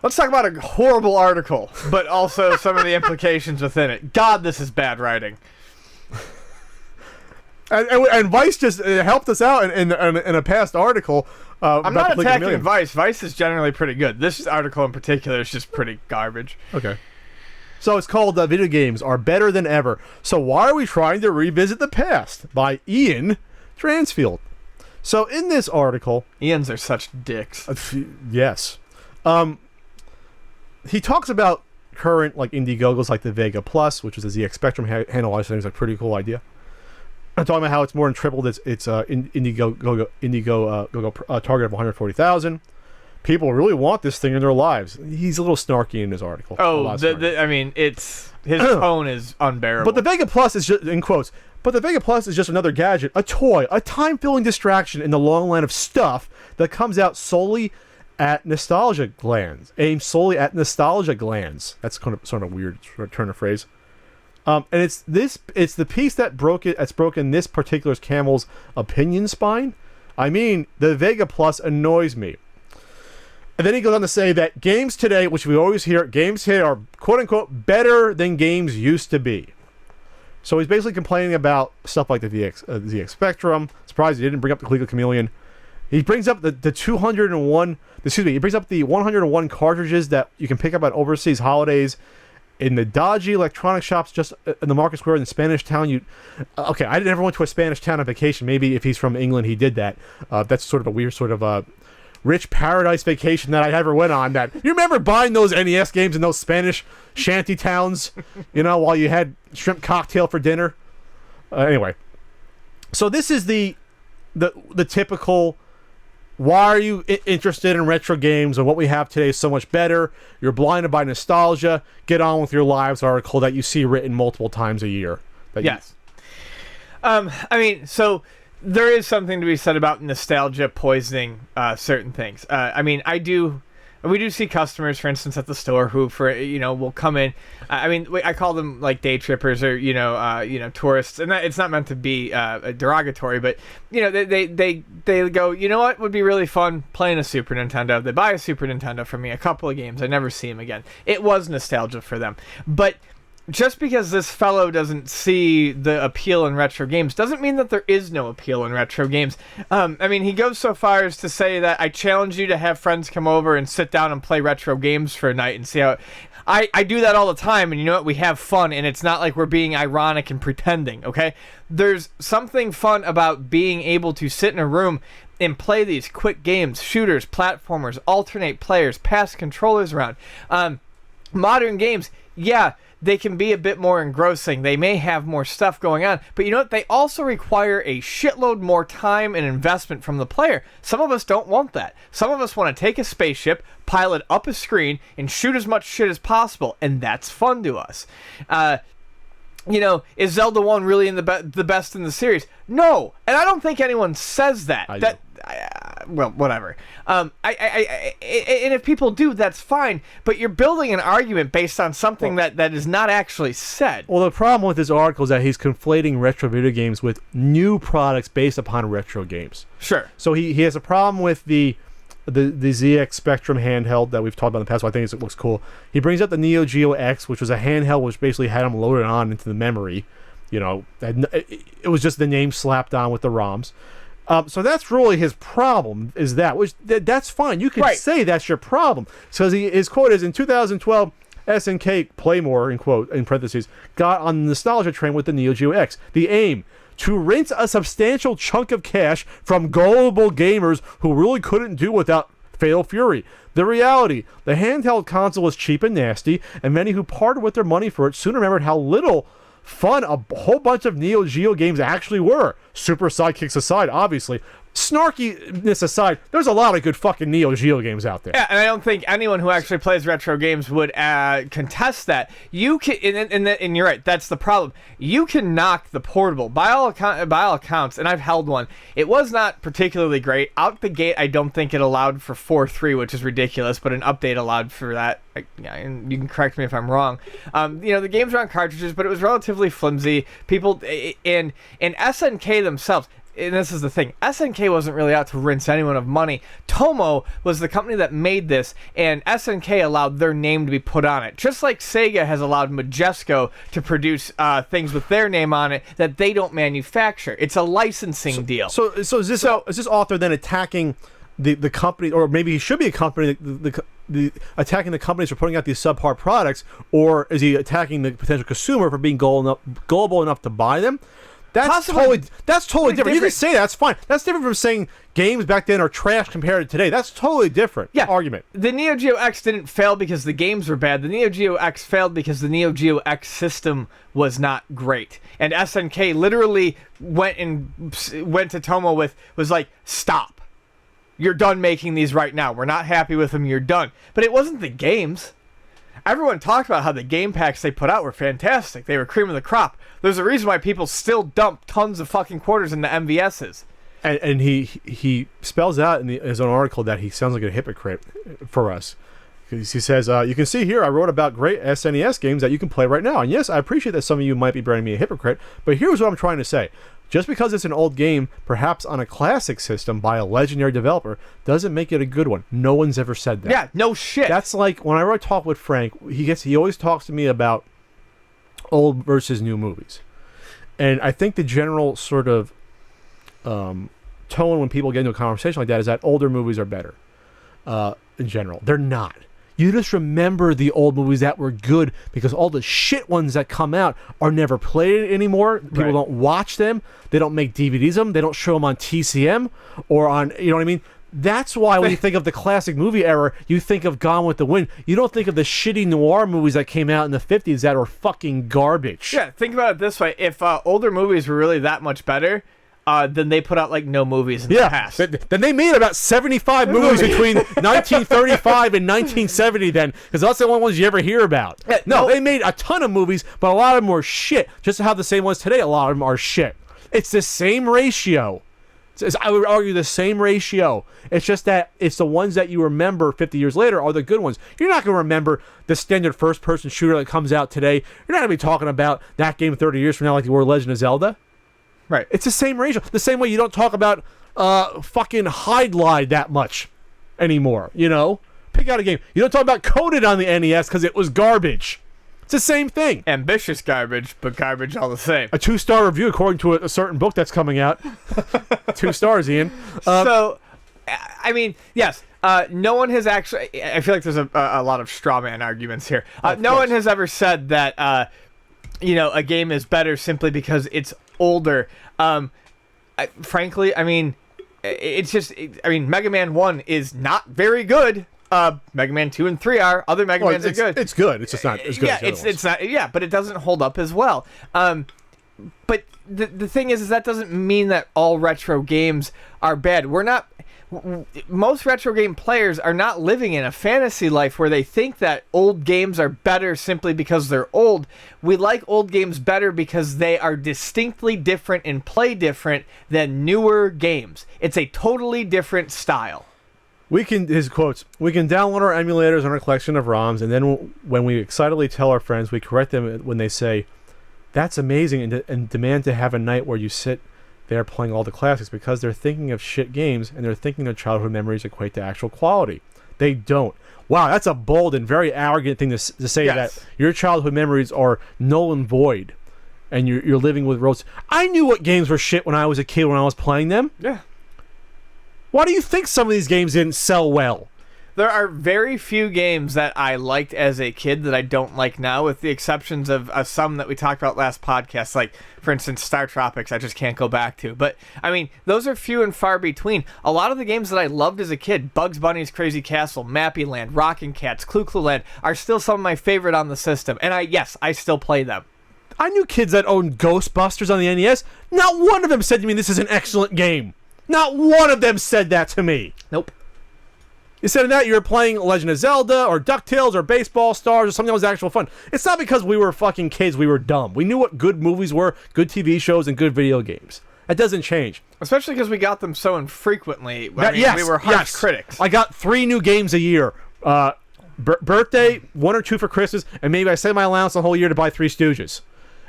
Let's talk about a horrible article, but also some of the implications within it. God, this is bad writing. And Vice just helped us out in a past article. I'm not attacking Vice. Vice is generally pretty good. This article in particular is just pretty garbage. Okay. So it's called Video Games Are Better Than Ever. So why are we trying to revisit the past? By Ian Transfield. So in this article... Ians are such dicks. Yes. He talks about current Indiegogos like the Vega Plus, which is a ZX Spectrum handle. I think it's a pretty cool idea. I'm talking about how it's more than tripled its Indiegogo target of 140,000. People really want this thing in their lives. He's a little snarky in his article. Oh, I mean, his tone is unbearable. But the Vega Plus is just, in quotes, but the Vega Plus is just another gadget, a toy, a time-filling distraction in the long line of stuff that comes out solely at nostalgia glands, aimed solely at nostalgia glands. That's sort of weird turn of phrase. And it's the piece that's broken this particular camel's opinion spine. I mean, the Vega Plus annoys me. And then he goes on to say that games today, which we always hear, games today are quote-unquote better than games used to be. So he's basically complaining about stuff like the ZX Spectrum. Surprised he didn't bring up the Coleco Chameleon. He brings up the 201, he brings up the 101 cartridges that you can pick up at overseas holidays in the dodgy electronic shops just in the Market Square in Spanish Town. Okay, I never went to a Spanish town on vacation. Maybe if he's from England, he did that. That's sort of a weird sort of rich paradise vacation that I ever went on. That you remember buying those NES games in those Spanish shanty towns, while you had shrimp cocktail for dinner. Anyway, so this is the typical. Why are you interested in retro games and what we have today is so much better? You're blinded by nostalgia. Get on with your lives article that you see written multiple times a year. Yes. I mean, so there is something to be said about nostalgia poisoning certain things. I mean, we do see customers, for instance, at the store who, will come in. I mean, I call them like day trippers or tourists, and it's not meant to be derogatory, but they go, you know what would be really fun playing a Super Nintendo. They buy a Super Nintendo for me, a couple of games. I never see them again. It was nostalgia for them, but just because this fellow doesn't see the appeal in retro games doesn't mean that there is no appeal in retro games. I mean, he goes so far as to say that I challenge you to have friends come over and sit down and play retro games for a night and see how... I do that all the time, and you know what? We have fun, and it's not like we're being ironic and pretending, okay? There's something fun about being able to sit in a room and play these quick games, shooters, platformers, alternate players, pass controllers around. Modern games, yeah, they can be a bit more engrossing. They may have more stuff going on, but you know what? They also require a shitload more time and investment from the player. Some of us don't want that. Some of us want to take a spaceship, pilot up a screen, and shoot as much shit as possible, and that's fun to us. Is Zelda 1 really the best in the series? No, and I don't think anyone says that. Well, whatever. And if people do, that's fine. But you're building an argument based on something that is not actually said. Well, the problem with this article is that he's conflating retro video games with new products based upon retro games. Sure. So he has a problem with the ZX Spectrum handheld that we've talked about in the past. So I think it looks cool. He brings up the Neo Geo X, which was a handheld which basically had them loaded on into the memory. It was just the name slapped on with the ROMs. So that's really his problem, is that's fine. You can say that's your problem. So his quote is, in 2012, SNK Playmore, in parentheses, got on the nostalgia train with the Neo Geo X. The aim, to rinse a substantial chunk of cash from gullible gamers who really couldn't do without Fatal Fury. The reality, the handheld console was cheap and nasty, and many who parted with their money for it soon remembered how little fun a whole bunch of Neo Geo games actually were. Super sidekicks aside, obviously. Snarkiness aside, there's a lot of good fucking Neo Geo games out there. Yeah, and I don't think anyone who actually plays retro games would contest that. You can, and you're right, that's the problem. You can knock the portable. By all accounts, and I've held one, it was not particularly great. Out the gate, I don't think it allowed for 4.3, which is ridiculous, but an update allowed for that. And you can correct me if I'm wrong. The games were on cartridges, but it was relatively flimsy. People and SNK themselves, and this is the thing, SNK wasn't really out to rinse anyone of money. Tomo was the company that made this, and SNK allowed their name to be put on it. Just like Sega has allowed Majesco to produce things with their name on it that they don't manufacture. It's a licensing deal. So is this author then attacking the company, or maybe he should be a company, the attacking the companies for putting out these subpar products, or is he attacking the potential consumer for being gullible enough to buy them? That's totally different. You can say that, that's fine. That's different from saying games back then are trash compared to today. That's totally different argument. The Neo Geo X didn't fail because the games were bad. The Neo Geo X failed because the Neo Geo X system was not great. And SNK literally went to Tomo was like, stop. You're done making these right now. We're not happy with them. You're done. But it wasn't the games. Everyone talked about how the game packs they put out were fantastic. They were cream of the crop. There's a reason why people still dump tons of fucking quarters into MVSs. And he spells out in his own article that he sounds like a hypocrite for us. He says, you can see here I wrote about great SNES games that you can play right now. And yes, I appreciate that some of you might be branding me a hypocrite, but here's what I'm trying to say. Just because it's an old game, perhaps on a classic system by a legendary developer, doesn't make it a good one. No one's ever said that. Yeah, no shit. That's like, whenever I talk with Frank, he always talks to me about old versus new movies. And I think the general sort of tone when people get into a conversation like that is that older movies are better in general. They're not. You just remember the old movies that were good because all the shit ones that come out are never played anymore. People don't watch them. They don't make DVDs of them. They don't show them on TCM or on, you know what I mean? That's why when you think of the classic movie era, you think of Gone with the Wind. You don't think of the shitty noir movies that came out in the 50s that were fucking garbage. Yeah, think about it this way. If older movies were really that much better, then they put out like no movies in the past. Then they made about 75 movies between 1935 and 1970 then, because that's the only ones you ever hear about. No, they made a ton of movies, but a lot of them were shit. Just how the same ones today, a lot of them are shit. It's the same ratio. I would argue the same ratio. It's just that it's the ones that you remember 50 years later are the good ones. You're not going to remember the standard first-person shooter that comes out today. You're not going to be talking about that game 30 years from now like you were Legend of Zelda. Right. It's the same ratio. The same way you don't talk about fucking Hide Glide that much anymore, you know? Pick out a game. You don't talk about Coded on the NES because it was garbage. It's the same thing. Ambitious garbage, but garbage all the same. A 2-star review according to a certain book that's coming out. 2 stars, Ian. So, I mean, yes. No one has actually... I feel like there's a lot of straw man arguments here. No one has ever said that, a game is better simply because it's older. Frankly, I mean, it's just... Mega Man 1 is not very good. Mega Man 2 and 3 are. Other Mega Mans are good. It's good. It's just not as good as the other ones. It's not. Yeah, but it doesn't hold up as well. But the thing is that doesn't mean that all retro games are bad. Most retro game players are not living in a fantasy life where they think that old games are better simply because they're old. We like old games better because they are distinctly different and play different than newer games. It's a totally different style. His quotes, we can download our emulators on our collection of ROMs, and then when we excitedly tell our friends, we correct them when they say, that's amazing, and demand to have a night where you sit there playing all the classics because they're thinking of shit games and they're thinking their childhood memories equate to actual quality. They don't. Wow, that's a bold and very arrogant thing to say, that your childhood memories are null and void and you're living with roads. I knew what games were shit when I was a kid when I was playing them. Yeah. Why do you think some of these games didn't sell well? There are very few games that I liked as a kid that I don't like now, with the exceptions of some that we talked about last podcast, like, for instance, Star Tropics, I just can't go back to. But, I mean, those are few and far between. A lot of the games that I loved as a kid, Bugs Bunny's Crazy Castle, Mappy Land, Rockin' Cats, Clu Clu Land, are still some of my favorite on the system. And I still play them. I knew kids that owned Ghostbusters on the NES. Not one of them said to me, this is an excellent game. Not one of them said that to me. Nope. Instead of that, you were playing Legend of Zelda or DuckTales or Baseball Stars or something that was actual fun. It's not because we were fucking kids, we were dumb. We knew what good movies were, good TV shows, and good video games. That doesn't change. Especially because we got them so infrequently. We were harsh critics. I got 3 new games a year. Birthday, 1 or 2 for Christmas, and maybe I save my allowance the whole year to buy 3 Stooges.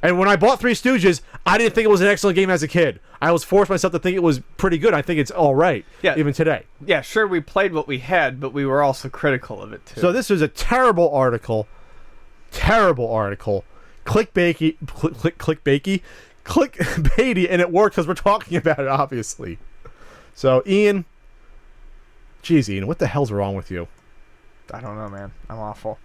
And when I bought Three Stooges, I didn't think it was an excellent game as a kid. I was forced myself to think it was pretty good. I think it's all right, even today. Yeah, sure, we played what we had, but we were also critical of it, too. So this was a terrible article. Terrible article. Clickbaity, and it worked because we're talking about it, obviously. So, Ian... Jeez, Ian, what the hell's wrong with you? I don't know, man. I'm awful.